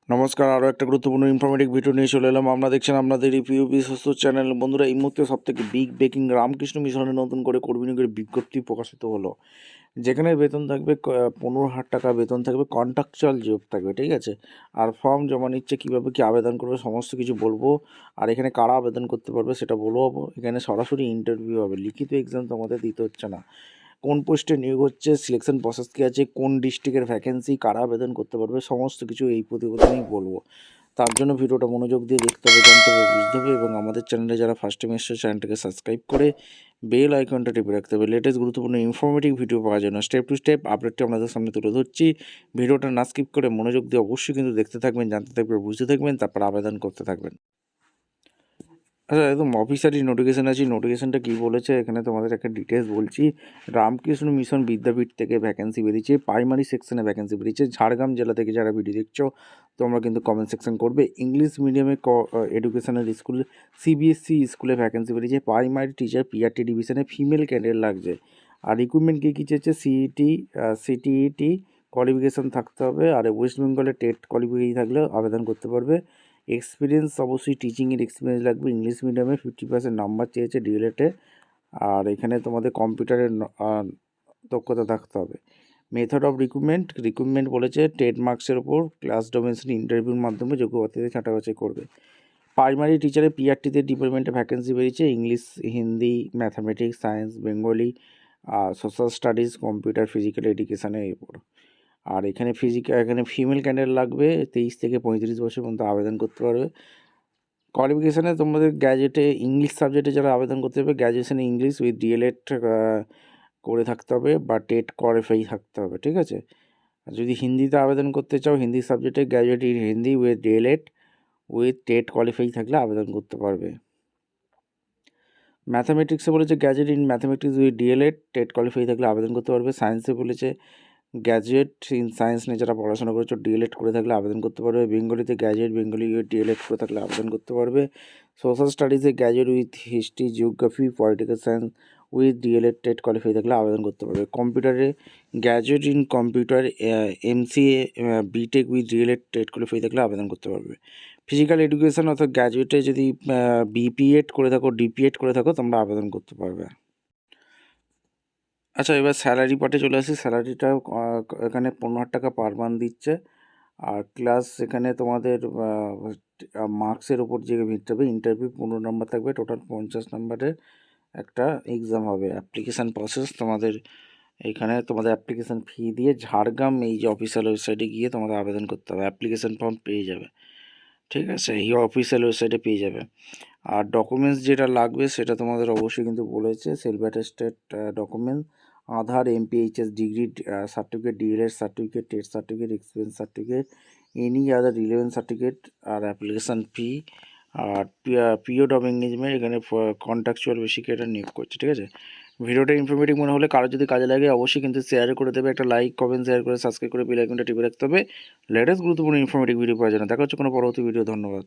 নমস্কার, আরও একটা গুরুত্বপূর্ণ ইনফরমেটিভ ভিডিও নিয়ে চলে এলাম। আপনারা দেখছেন আপনাদের পিউবি সুস্থ চ্যানেল। বন্ধুরা, এই মুহূর্তে সবথেকে বিগ ব্রেকিং রামকৃষ্ণ মিশনের নতুন করে কর্মী নিয়োগের বিজ্ঞপ্তি প্রকাশিত হলো, যেখানে বেতন থাকবে 15,000 টাকা বেতন থাকবে, কন্ট্রাকচুয়াল জব থাকবে, ঠিক আছে। আর ফর্ম জমা নিচ্ছে, কীভাবে কী আবেদন করবে সমস্ত কিছু বলবো। আর এখানে কারা আবেদন করতে পারবে সেটা বলবো। এখানে সরাসরি ইন্টারভিউ হবে, লিখিত এক্সাম তোমাদের দিতে হচ্ছে না। কোন পোস্টে নিয়োগ হচ্ছে, সিলেকশন প্রসেস কী আছে, কোন ডিস্ট্রিক্টের ভ্যাকেন্সি, কারা আবেদন করতে পারবে, সমস্ত কিছু এই প্রতিবেদনেই বলবো। তার জন্য ভিডিওটা মনোযোগ দিয়ে দেখতে হবে, জানতে হবে, বুঝতে হবে। এবং আমাদের চ্যানেলে যারা ফার্স্ট টাইম এসেছে চ্যানেলটাকে সাবস্ক্রাইব করে বেল আইকনটা টিপে রাখতে হবে, লেটেস্ট গুরুত্বপূর্ণ ইনফরমেটিভ ভিডিও পাওয়ার জন্য। স্টেপ টু স্টেপ আপডেটটি আপনাদের সামনে তুলে ধরছি। ভিডিওটা না স্কিপ করে মনোযোগ দিয়ে অবশ্যই কিন্তু দেখতে থাকবেন, জানতে থাকবেন, বুঝতে থাকবেন, তারপর আবেদন করতে থাকবেন। আচ্ছা, একদম অফিসারি নোটিফিকেশান আছে। নোটিফিকেশানটা কী বলেছে এখানে তোমাদের একটা ডিটেলস বলছি। রামকৃষ্ণ মিশন বিদ্যাপীঠ থেকে ভ্যাকেন্সি বেরিয়েছে, প্রাইমারি সেকশনে ভ্যাকেন্সি বেরিয়েছে। ঝাড়গ্রাম জেলা থেকে যারা ভিডিও দেখছো তোমরা কিন্তু কমেন্ট সেকশন করবে। ইংলিশ মিডিয়ামে এডুকেশনাল স্কুল সিবিএসসি স্কুলে ভ্যাকেন্সি বেরিয়েছে, প্রাইমারি টিচার পিআরটি ডিভিশনে ফিমেল ক্যান্ডিডেট লাগছে। আর রিক্রুটমেন্ট কী কী চেয়েছে, সিটিইটি কোয়ালিফিকেশান থাকতে হবে। আর ওয়েস্ট বেঙ্গলে টেট কোয়ালিফিকেশন থাকলে আবেদন করতে পারবে। এক্সপিরিয়েন্স অবশ্যই টিচিংয়ের এক্সপিরিয়েন্স লাগবে। ইংলিশ মিডিয়ামে 50% নাম্বার চেয়েছে ডিএলএডে। আর এখানে তোমাদের কম্পিউটারের দক্ষতা থাকতে হবে। মেথড অফ রিক্রুটমেন্ট বলেছে টেট মার্কসের ওপর ক্লাস ডোমেন্সন ইন্টারভিউর মাধ্যমে যোগ্য প্রার্থীদের ছাঁটা বাছাই করবে। প্রাইমারি টিচারে পিআরটিতে ডিপার্টমেন্টে ভ্যাকেন্সি বেরিয়েছে, English, Hindi, mathematics, science, Bengali, social studies, computer, physical এডুকেশানের উপর। আর এখানে এখানে ফিমেল ক্যান্ডিডেট লাগবে, 23 থেকে 35 বছর পর্যন্ত আবেদন করতে পারবে। কোয়ালিফিকেশানে তোমাদের গ্র্যাজুয়েটে ইংলিশ সাবজেক্টে যারা আবেদন করতে হবে, গ্র্যাজুয়েশানে ইংলিশ উইথ ডিএলএড করে থাকতে হবে বা টেট কোয়ালিফাই থাকতে হবে, ঠিক আছে। যদি হিন্দিতে আবেদন করতে চাও, হিন্দি সাবজেক্টে graduate in Hindi with DElEd with TET qualify থাকলে আবেদন করতে পারবে। ম্যাথামেটিক্সে বলেছে graduate in mathematics with DElEd TET qualify থাকলে আবেদন করতে পারবে। সায়েন্সে বলেছে গ্র্যাজুয়েট ইন সায়েন্স নিয়ে যারা পড়াশোনা করেছো ডিএলএড করে থাকলে আবেদন করতে পারবে। বেঙ্গলিতে গ্র্যাজুয়েট বেঙ্গলি ডিএলএড করে থাকলে আবেদন করতে পারবে। সোশ্যাল স্টাডিজে graduate with history, geography, political science with DElEd TET qualify থাকলে আবেদন করতে পারবে। কম্পিউটারে graduate in computer MCA BTech with DElEd TET qualify থাকলে আবেদন করতে পারবে। ফিজিক্যাল এডুকেশন অর্থাৎ গ্র্যাজুয়েটে যদি বিপিএড করে থাকো, ডিপিএড করে থাকো, তোমরা আবেদন করতে পারবে। আচ্ছা, এবার স্যালারি পার্টে চলে আসি। স্যালারিটা এখানে 15,000 টাকা পার মান্থ দিচ্ছে। আর ক্লাস এখানে তোমাদের মার্কসের ওপর যে ভিত্তি হবে। ইন্টারভিউ 15 নম্বর থাকবে, টোটাল 50 নম্বরের একটা এক্সাম হবে। অ্যাপ্লিকেশান প্রসেস তোমাদের এখানে তোমাদের অ্যাপ্লিকেশান ফি দিয়ে ঝাড়গ্রাম এই যে অফিসিয়াল ওয়েবসাইটে গিয়ে তোমাদের আবেদন করতে হবে। অ্যাপ্লিকেশান ফর্ম পেয়ে যাবে, ঠিক আছে, এই অফিসিয়াল ওয়েবসাইটে পেয়ে যাবে। আর ডকুমেন্টস যেটা লাগবে সেটা তোমাদের অবশ্যই কিন্তু বলেছে, self attested documents, Aadhaar, MPHS degree certificate, DElEd certificate, TET certificate, experience certificate, any other relevant certificate, আর অ্যাপ্লিকেশান ফি, আর পিরিয়ড অফ এঙ্গেজমেন্ট। এখানে কন্ট্রাকচুয়াল বেসিকে এটা নিয়োগ করছে, ঠিক আছে। ভিডিওটা ইনফরমেটিভ মনে হলে কারো যদি কাজে লাগে অবশ্যই কিন্তু শেয়ার করে দেবে। একটা লাইক, কমেন্ট, শেয়ার করে সাবস্ক্রাইব করে বেল আইকনটা টিপে রাখতে হবে, লেটেস্ট গুরুত্বপূর্ণ ইনফরমেটিভ ভিডিও পাওয়ার জন্য। দেখা হচ্ছে কোনো পরবর্তী ভিডিও। ধন্যবাদ।